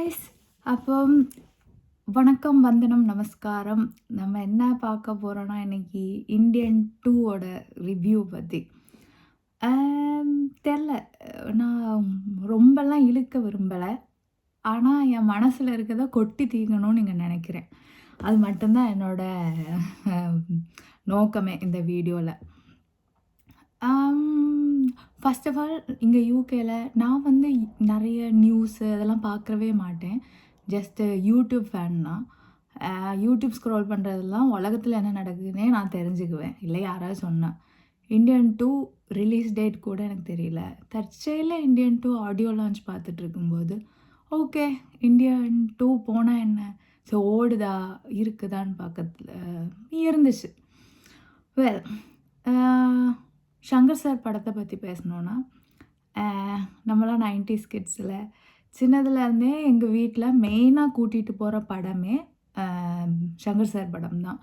Guys. அப்போ வணக்கம், வந்தனம், நமஸ்காரம். நம்ம என்ன பார்க்க போகிறோன்னா இன்னைக்கு இந்தியன் 2ஓட ரிவ்யூ பற்றி. தெரில, நான் ரொம்பலாம் இழுக்க விரும்பலை. ஆனால் என் மனசில் இருக்கிறத கொட்டி தீர்க்கணும்னு நீங்கள் நினைக்கிறேன். அது மட்டும்தான் என்னோட நோக்கமே இந்த வீடியோவில். ஃபர்ஸ்ட் ஆஃப் ஆல் இங்கே யூகேல நான் வந்து நிறைய நியூஸு அதெல்லாம் பார்க்கவே மாட்டேன். ஜஸ்ட்டு யூடியூப் ஃபேன் தான். யூடியூப் ஸ்க்ரோல் பண்ணுறதெல்லாம் உலகத்தில் என்ன நடக்குதுன்னே நான் தெரிஞ்சுக்குவேன், இல்லை யாராவது சொன்னேன். இந்தியன் 2 ரிலீஸ் டேட் கூட எனக்கு தெரியல. தற்செயலில் இந்தியன் 2 ஆடியோ லான்ச் பார்த்துட்டு இருக்கும்போது ஓகே இந்தியன் 2 போனால் என்ன, ஸோ ஓடுதா இருக்குதான்னு பார்க்கறதுல இருந்துச்சு. வெல், சங்கர் சார் படத்தை பற்றி பேசணுன்னா, நம்மளாம் 90s கிட்ஸில் சின்னதுலேருந்தே எங்கள் வீட்டில் மெயினாக கூட்டிகிட்டு போகிற படமே சங்கர் சார் படம் தான்.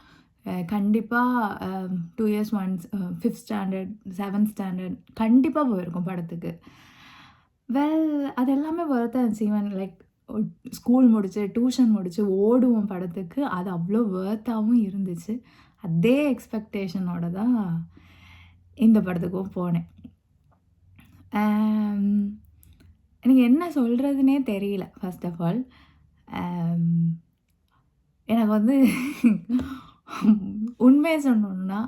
கண்டிப்பாக 2 years once 5th standard 7th standard கண்டிப்பாக போயிருக்கோம் படத்துக்கு. வெல், அது எல்லாமே ஒர்த்தாக இருந்துச்சு. ஈவன் லைக் ஸ்கூல் முடிச்சு டியூஷன் முடிச்சு ஓடுவோம் படத்துக்கு. அது அவ்வளோ ஒர்த்தாகவும் இருந்துச்சு. அதே எக்ஸ்பெக்டேஷனோட தான் இந்த படத்துக்கும் போனேன். எனக்கு என்ன சொல்கிறதுனே தெரியல. ஃபர்ஸ்ட் ஆஃப் ஆல் எனக்கு வந்து உண்மையை சொல்லணுன்னா,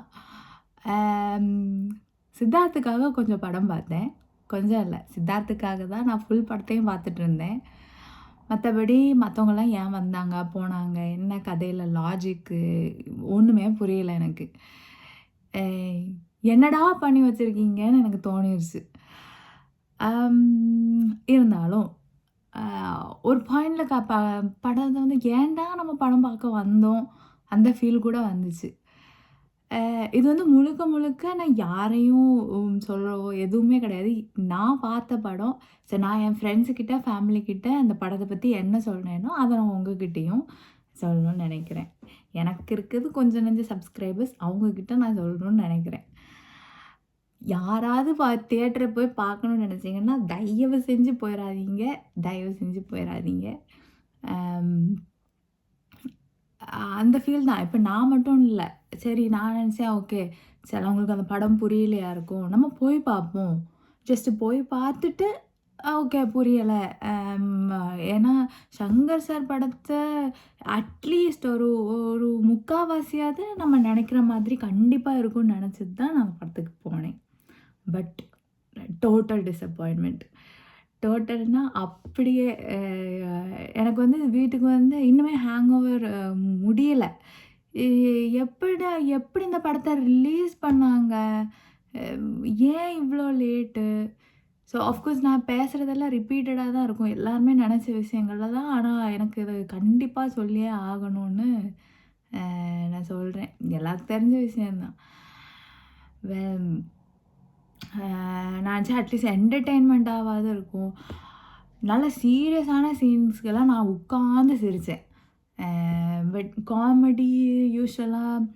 சித்தார்த்துக்காக கொஞ்சம் படம் பார்த்தேன். கொஞ்சம் இல்லை, சித்தார்த்துக்காக தான் நான் ஃபுல் படத்தையும் பார்த்துட்டு இருந்தேன். மற்றபடி மற்றவங்களாம் ஏன் வந்தாங்க போனாங்க, என்ன கதையில் லாஜிக்கு ஒன்றுமே புரியலை எனக்கு. என்னடா பண்ணி வச்சுருக்கீங்கன்னு எனக்கு தோணிடுச்சு. இருந்தாலும் ஒரு பாயிண்டில் படத்தை வந்து ஏன்டா நம்ம படம் பார்க்க வந்தோம் அந்த ஃபீல் கூட வந்துச்சு. இது வந்து முழுக்க முழுக்க நான் யாரையும் சொல்லவோ எதுவுமே கிடையாது. நான் பார்த்த படம். சரி, நான் என் ஃப்ரெண்ட்ஸுக்கிட்ட ஃபேமிலிக்கிட்ட அந்த படத்தை பற்றி என்ன சொல்கிறேனோ அதை நான் உங்ககிட்டையும் சொல்லணும்னு நினைக்கிறேன். எனக்கு இருக்கிறது கொஞ்சம் நெஞ்ச சப்ஸ்கிரைபர்ஸ், அவங்கக்கிட்ட நான் சொல்லணும்னு நினைக்கிறேன். யாராவது தியேட்டரை போய் பார்க்கணுன்னு நினச்சிங்கன்னா தயவு செஞ்சு போயிடாதீங்க, தயவு செஞ்சு போயிடாதீங்க. அந்த ஃபீல் தான். இப்போ நான் மட்டும் இல்லை, சரி நான் நினச்சேன் ஓகே சிலவங்களுக்கு அந்த படம் புரியலையா இருக்கும், நம்ம போய் பார்ப்போம். ஜஸ்ட்டு போய் பார்த்துட்டு ஓகே புரியலை. ஏன்னா சங்கர் சார் படத்தை அட்லீஸ்ட் ஒரு ஒரு முக்கால்வாசியாவது நம்ம நினைக்கிற மாதிரி கண்டிப்பாக இருக்கும்னு நினச்சிட்டு தான் நான் படத்துக்கு போனேன். But total disappointment. டோட்டல்னால் அப்படியே எனக்கு வந்து வீட்டுக்கு வந்து இன்னுமே ஹேங் ஓவர் முடியலை. எப்படி இந்த படத்தை ரிலீஸ் பண்ணாங்க, ஏன் இவ்வளோ லேட்டு? ஸோ ஆஃப்கோர்ஸ் நான் பேசுகிறதெல்லாம் ரிப்பீட்டடாக தான் இருக்கும், எல்லாருமே நினச்ச விஷயங்கள்ல தான். ஆனால் எனக்கு இது கண்டிப்பாக சொல்லியே ஆகணும்னு நான் சொல்கிறேன். எல்லாருக்கும் தெரிஞ்ச விஷயந்தான். நான் அட்லீஸ்ட் என்டர்டெயின்மெண்ட்டாவது இருக்கும். நல்ல சீரியஸான சீன்ஸ்க்கெல்லாம் நான் உட்காந்து சிரித்தேன். பட் காமெடி யூஸ்வலாக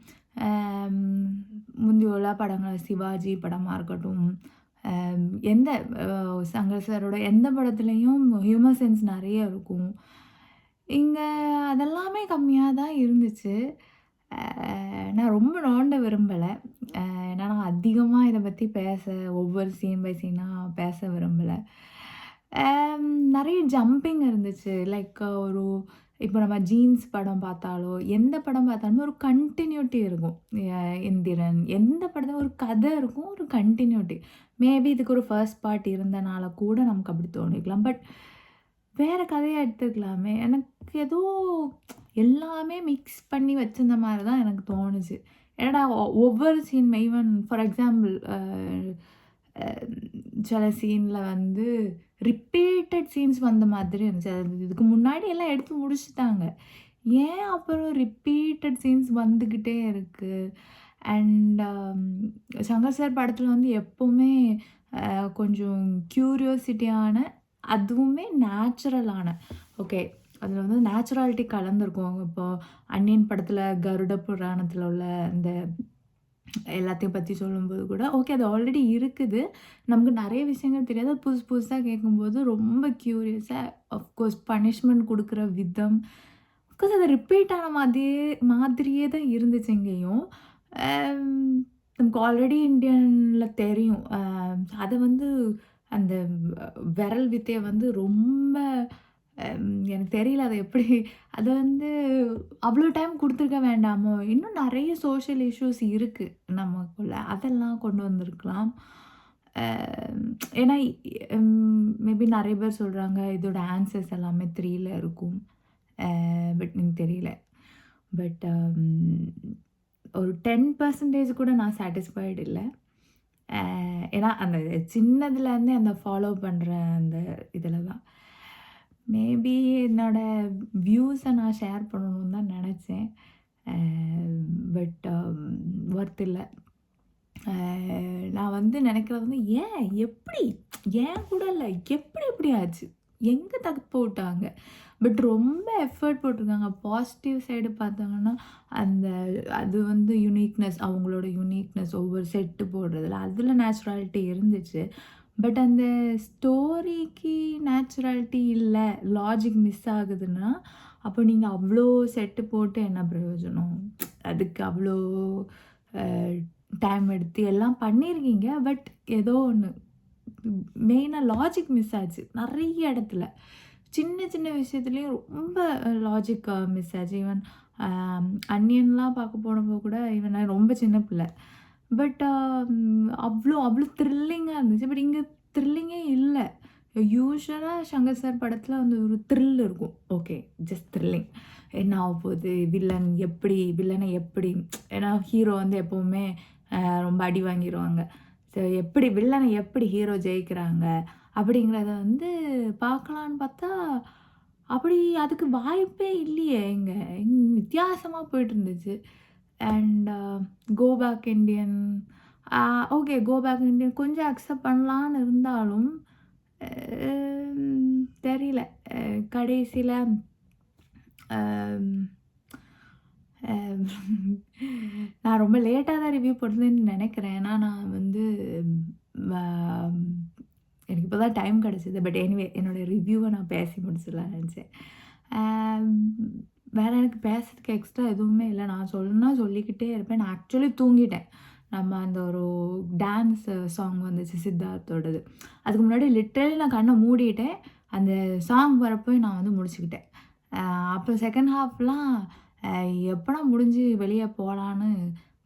முந்தி உள்ள படங்கள், சிவாஜி படமாக இருக்கட்டும், எந்த சங்கர் சாரோட எந்த படத்துலேயும் ஹியூமர் சென்ஸ் நிறைய இருக்கும். இங்கே அதெல்லாமே கம்மியாக தான் இருந்துச்சு. நான் ரொம்ப நோண்ட விரும்பலை. ஏன்னா நான் அதிகமாக இதை பற்றி ஒவ்வொரு சீன் பை சீனாக பேச விரும்பலை. நிறைய ஜம்பிங் இருந்துச்சு. லைக் ஒரு இப்போ நம்ம ஜீன்ஸ் படம் பார்த்தாலோ எந்த படம் பார்த்தாலுமே ஒரு கண்டினியூட்டி இருக்கும். எந்திரன் எந்த படத்தில் ஒரு கதை இருக்கும், ஒரு கண்டினியூட்டி. மேபி இதுக்கு ஒரு ஃபர்ஸ்ட் பார்ட் இருந்தனால கூட நமக்கு அப்படி தோணிக்கலாம். பட் வேறு கதையை எடுத்துக்கலாமே. எனக்கு ஏதோ எல்லாமே மிக்ஸ் பண்ணி வச்சிருந்த மாதிரி தான் எனக்கு தோணுச்சு. ஏன்னா ஒவ்வொரு சீன், ஈவன் ஃபார் எக்ஸாம்பிள் சில சீனில் வந்து ரிப்பீட்டட் சீன்ஸ் வந்த மாதிரி இருந்துச்சு. அது இதுக்கு முன்னாடி எல்லாம் எடுத்து முடிச்சுட்டாங்க, ஏன் அப்புறம் ரிப்பீட்டட் சீன்ஸ் வந்துக்கிட்டே இருக்குது. அண்ட் சங்கர் சார் படத்தில் வந்து எப்போவுமே கொஞ்சம் க்யூரியோசிட்டியான, அதுவுமே நேச்சுரலான, ஓகே அதில் வந்து நேச்சுராலிட்டி கலந்துருக்கும். இப்போ அந்நியன் படத்தில் கருட புராணத்தில் உள்ள அந்த எல்லாத்தையும் பத்தி சொல்லும்போது கூட, ஓகே அது ஆல்ரெடி இருக்குது. நமக்கு நெறைய விஷயங்கள் தெரியாது. புதுசு புதுசா கேட்கும்போது ரொம்ப க்யூரியஸா ஆஃப்கோர்ஸ் பனிஷ்மென்ட் குடுக்குற விதம், அஃப்கோர்ஸ் அது ரிப்பீட் ஆன மாதிரியே தான் இருந்துச்சு இங்கேயும். அம் நமக்கு ஆல்ரெடி இந்தியன்ல தெரியும். அத வந்து அந்த விரல் வித்தைய வந்து ரொம்ப எனக்கு தெரியல அத எப்படி அது வந்து அவ்ளோ டைம் குடுத்துருக்க வேண்டாமோ? இன்னும் நெறைய சோஷியல் இஷ்யூஸ் இருக்கு நமக்குள்ள. அதெல்லாம் கொண்டு வந்திருக்கலாம். அ ஏன்னா மேபி நெறைய பேர் சொல்றாங்க, இதோட ஆன்சர்ஸ் எல்லாமே 3ல இருக்கும். பட் எனக்கு தெரியல. பட் ஒரு 10% கூட நான் சாட்டிஸ்ஃபைடு இல்ல. அ ஏன்னா அந்த சின்னதுலேருந்தே அந்த ஃபாலோ பண்ற அந்த இதில தான். மேபி என்னோட வியூஸ நான் ஷேர் பண்ணணும்னு தான் நெனச்சேன். அ பட் ஒர்த் இல்ல. அ நான் வந்து நெனைக்கிறது வந்து ஏன்? எப்படி? ஏன் கூட இல்ல. எப்படி இப்படி ஆச்சு? எங்க தப்பு விட்டாங்க? பட் ரொம்ப எஃபோர்ட் போட்டிருக்காங்க. பாசிட்டிவ் சைடு பார்த்தாங்கன்னா, அந்த அது வந்து யுனிக்னஸ் அவங்களோட யுனிக்னஸ் ஒவ்வொரு செட்டு போடுறதுல, அதில நேச்சுராலிட்டி இருந்துச்சு. பட் அந்த ஸ்டோரிக்கு நேச்சுராலிட்டி இல்ல, லாஜிக் மிஸ் ஆகுதுன்னா, அப்போ நீங்க அவ்ளோ செட்டு போட்டு என்ன பிரயோஜனம்? அதுக்கு அவ்ளோ அ டைம் எடுத்து எல்லாம் பண்ணியிருக்கீங்க. பட் ஏதோ ஒண்ணு மெயினா லாஜிக் மிஸ் ஆச்சு. நெறைய இடத்துல. சின்ன சின்ன விஷயத்துலயும் ரொம்ப லாஜிக் மிஸ் ஆச்சு. ஈவன் அ அந்நியன்லாம் பார்க்க போனப்போ கூட ஈவன் நான் ரொம்ப சின்ன பிள்ளை. பட் அவ்ளோ அவ்ளோ த்ரில்லிங்கா இருந்துச்சு. பட் இங்க த்ரில்லிங்கே இல்ல. யூசுவலா சங்கர் சார் படத்துல வந்து ஒரு த்ரில் இருக்கும். ஓகே. Just thrilling. என்ன ஆவப்போது? வில்லன எப்படி ஏன்னா ஹீரோ வந்து எப்பவுமே ரொம்ப அடி வாங்கிருவாங்க. ஸோ எப்படி வில்லன எப்படி ஹீரோ ஜெயிக்கிறாங்க? அப்படிங்கிறத வந்து பார்க்கலான்னு பார்த்தா, அப்படி அதுக்கு வாய்ப்பே இல்லையே இங்க. வித்தியாசமா போயிட்டுருந்துச்சு. And go back Indian okay go back Indian கொஞ்சம் அக்செப்ட் பண்ணலான்னு இருந்தாலும், தெரியல. கடைசில அம் அ நான் ரொம்ப லேட்டா தான் ரிவ்யூ போடுறேன்னு நெனைக்கிறேன். ஏன்னா நான் வந்து வ எனக்கு இப்ப தான் டைம் கிடைச்சது. பட் எனிவே என்னோட ரிவ்யூவ நான் பேசி முடிச்சிடலாம்னு நெனச்சேன். அம் வேற எனக்கு பேசுறதுக்கு எக்ஸ்ட்ரா எதுவுமே இல்ல. நான் சொன்னா சொல்லிக்கிட்டே இருப்பேன். நான் ஆக்சுவலி தூங்கிட்டேன். நம்ம அந்த ஒரு டான்ஸ் சாங் வந்துச்சு சித்தார்த்தோடது. அதுக்கு முன்னாடி லிட்டரலி நான் கண்ண மூடிட்டேன். அந்த சாங் வரப்போ நான் வந்து முழிச்சுக்கிட்டேன். அ அப்புறம் செகண்ட் ஹாஃப்லாம் அ எப்படா முடிஞ்சு வெளிய போலான்னு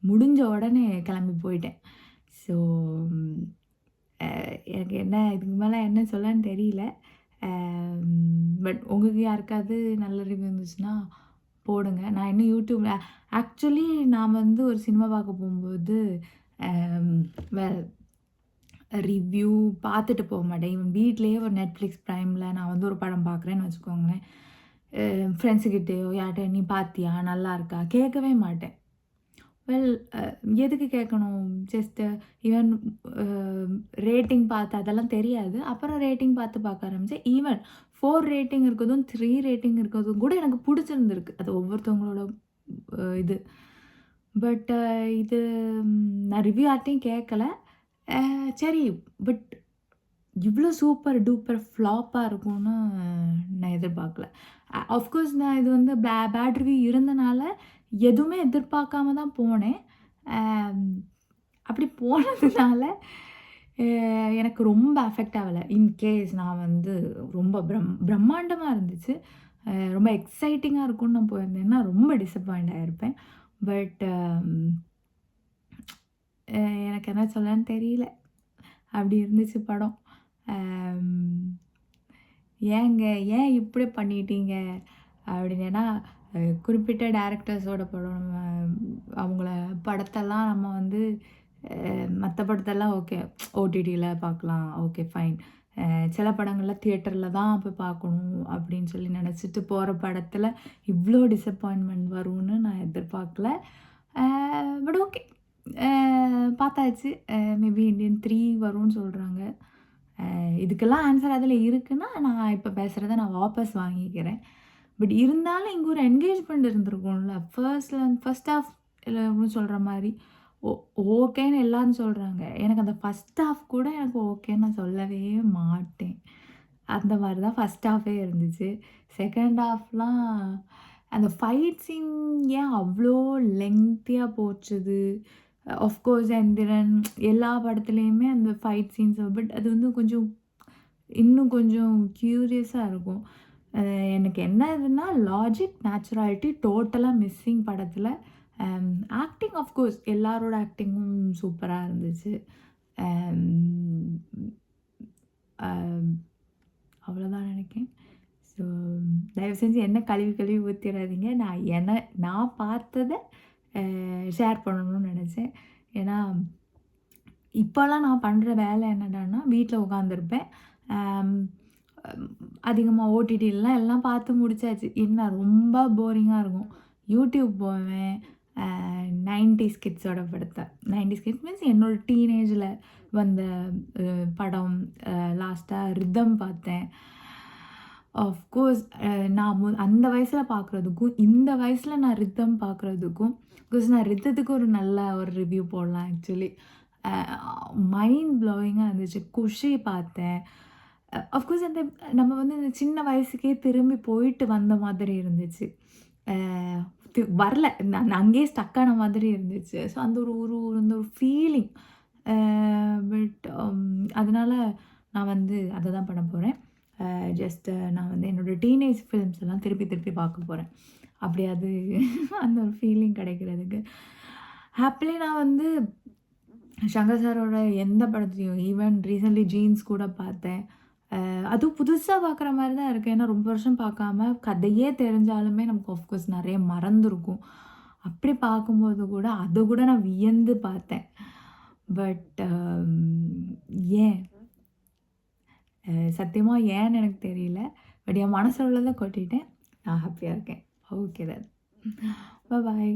முடிஞ்ச உடனே கிளம்பி போயிட்டேன். ஸோ எனக்கு என்ன இதுக்கு மேல என்ன சொல்லன்னு தெரியல. பட் உங்களுக்கு யாருக்காவது நல்ல ரிவ்யூ இருந்துச்சுன்னா போடுங்க. நான் இன்னும் YouTubeல ஆக்சுவலி நான் வந்து ஒரு சினிமா பார்க்க போம்போது, அம் வெல் ரிவ்யூ பார்த்துட்டு போ மாட்டேன். ஈவன் வீட்லயே ஒரு Netflix Primeல நான் வந்து ஒரு படம் பார்க்குறேன்னு வச்சுக்கோங்களேன். ஃப்ரெண்ட்ஸுகிட்டயோ யார்ட்டயோ "நீ பார்த்தியா? நல்லா இருக்கா?" கேட்கவே மாட்டேன். வெல் எதுக்கு கேட்கணும்? ஜஸ்ட் ஈவன் அ ரேட்டிங் பார்த்து அதெல்லாம் தெரியாது. அப்புறம் ரேட்டிங் பார்த்து பார்க்க ஆரம்பிச்சேன். ஈவன் 4 ரேட்டிங் இருக்கிறதும், 3 ரேட்டிங் இருக்கிறதும் கூட எனக்கு புடிச்சிருந்திருக்கு. அது ஒவ்வொருத்தவங்களோட இது. பட் இது நான் ரிவ்யூ யார்ட்டயும் கேட்கல. சரி பட் இவ்ளோ சூப்பர் டூப்பர் ஃப்ளாப்பா இருக்கும்னு நான் எதிர்பார்க்கல. ஆஃப்கோர்ஸ் நான் இது வந்து பேட் ரிவ்யூ இருந்தனால, எதுவுமே எதிர்பார்க்காம தான் போனேன். அம் அப்படி போனதுனால எனக்கு ரொம்ப அஃபெக்ட் ஆகல. இன்கேஸ் நான் வந்து ரொம்ப பிரம்மாண்டமா இருந்துச்சு. ரொம்ப எக்ஸைட்டிங்கா இருக்கும்னு நான் போயிருந்தேன்னா, ரொம்ப டிசப்பாயிண்ட் ஆயிருப்பேன். பட் எனக்கு என்ன சொல்லன்னு தெரியல. அப்படி இருந்துச்சு படம். அம் ஏங்க ஏன் இப்படி பண்ணிட்டீங்க? அப்படின்னு. ஏன்னா குறிப்பிட்ட டைரக்டர்ஸோட படம் நம்ம அவங்கள படத்தெல்லாம் நம்ம வந்து மத்த படத்தெல்லாம் ஓகே ஓடிடில பார்க்கலாம். Okay fine. சில படங்கள்லாம் தியேட்டர்ல தான் போய் பார்க்கணும் அப்படின்னு சொல்லி நெனச்சிட்டு போற படத்துல இவ்ளோ டிசப்பாயின்ட்மென்ட் வரும்னு நான் எதிர்பார்க்கல. அ பட் ஓகே. அ பார்த்தாச்சு. மேபி இந்தியன் 3 வரும்னு சொல்றாங்க. இதுக்கெல்லாம் ஆன்சர் அதில இருக்குன்னா, நான் இப்ப பேசுறத நான் வாபஸ் வாங்கிக்கிறேன். பட் இருந்தாலும் இங்க ஒரு என்கேஜ்மென்ட் இருந்திருக்கும்ல. ஃபர்ஸ்ட் ஹாஃப் எல்லாரும் சொல்ற மாரி, ஓ ஓகேன்னு எல்லாரும் சொல்றாங்க. எனக்கு அந்த ஃபர்ஸ்ட் ஹாஃப் கூட எனக்கு ஓகேன்னு நான் சொல்லவே மாட்டேன். அந்த மாரி தான் ஃபர்ஸ்ட் ஹாஃபே இருந்துச்சு. செகண்ட் ஹாஃப்லாம் அந்த ஃபைட் சீன் ஏன் அவ்ளோ லெங்தியா போச்சுது? ஆஃப்கோர்ஸ் எந்திரன் எல்லா படத்துலயுமே அந்த ஃபைட் சீன்ஸ் பட் அது வந்து கொஞ்சம் இன்னும் கொஞ்சம் க்யூரியஸா இருக்கும். அ எனக்கு என்ன இதுன்னா, லாஜிக், நேச்சுராலிட்டி டோட்டலா மிஸ்ஸிங் படத்துல. ஆக்டிங் ஆஃப்கோர்ஸ் எல்லாரோட ஆக்டிங்கும் சூப்பரா இருந்துச்சு. அம் அ அவ்வளோதான் நெனைக்கிறேன். ஸோ தயவு செஞ்சு என்ன கழுவி கழுவி ஊத்திறாதீங்க. நான் பார்த்தத ஷேர் பண்ணணும்னு நெனச்சேன். ஏன்னா இப்போலாம் நான் பண்ற வேலை என்னடான்னா, வீட்ல உட்காந்துருப்பேன். அம் அதிகமா ஓடிடிலலாம் எல்லாம் பார்த்து முடிச்சாச்சு. என்ன ரொம்ப போரிங்கா இருக்கும். யூடியூப் போவேன். 90ஸ் கிட்ஸோட படத்த 90ஸ் கிட்ஸ் மீன்ஸ் என்னோட டீனேஜில வந்த படம். லாஸ்ட்டா ரிதம் பார்த்தேன். ஆஃப்கோர்ஸ் நான் அந்த வயசுல பார்க்குறதுக்கும், இந்த வயசுல நான் ரிதம் பார்க்குறதுக்கும் பிகாஸ் நான் ரிதத்துக்கு ஒரு நல்ல ஒரு ரிவ்யூ போடலாம் ஆக்சுவலி. அ மைண்ட் ப்ளோயிங்கா இருந்துச்சு. குஷி பார்த்தேன். அஃப்கோர்ஸ் அந்த நம்ம வந்து இந்த சின்ன வயசுக்கே திரும்பி போயிட்டு வந்த மாதிரி இருந்துச்சு. அ வரல. நான் அங்கேயே ஸ்டக் ஆன மாதிரி இருந்துச்சு. ஸோ அந்த ஒரு ஒரு அந்த ஒரு ஃபீலிங். அ பட் அதனால நான் வந்து அத தான் பண்ண போறேன். ஜஸ்ட் நான் வந்து என்னோட டீனேஜ் ஃபிலிம்ஸ் எல்லாம் திருப்பி திருப்பி பார்க்க போறேன். அப்படி அது அந்த ஒரு ஃபீலிங் கிடைக்கிறதுக்கு. ஹாப்பிலி நான் வந்து சங்கர் சாரோட எந்த படத்தையும் ஈவன் ரீசென்ட்லி ஜீன்ஸ் கூட பார்த்தேன். அதுவும் புதுசா பார்க்குற மாரி தான் இருக்கு. ஏன்னா ரொம்ப வருஷம் பார்க்காம கதையே தெரிஞ்சாலுமே நமக்கு ஆஃப்கோர்ஸ் நெறைய மறந்துருக்கும். அப்படி பார்க்கும்போது கூட அத கூட நான் வியந்து பார்த்தேன். பட் ஏன்? சத்தியமா ஏன்னு எனக்கு தெரியல. பட் என் மனசுல உள்ளத கொட்டிட்டேன். நான் ஹாப்பியா இருக்கேன். Okay then. பாய்.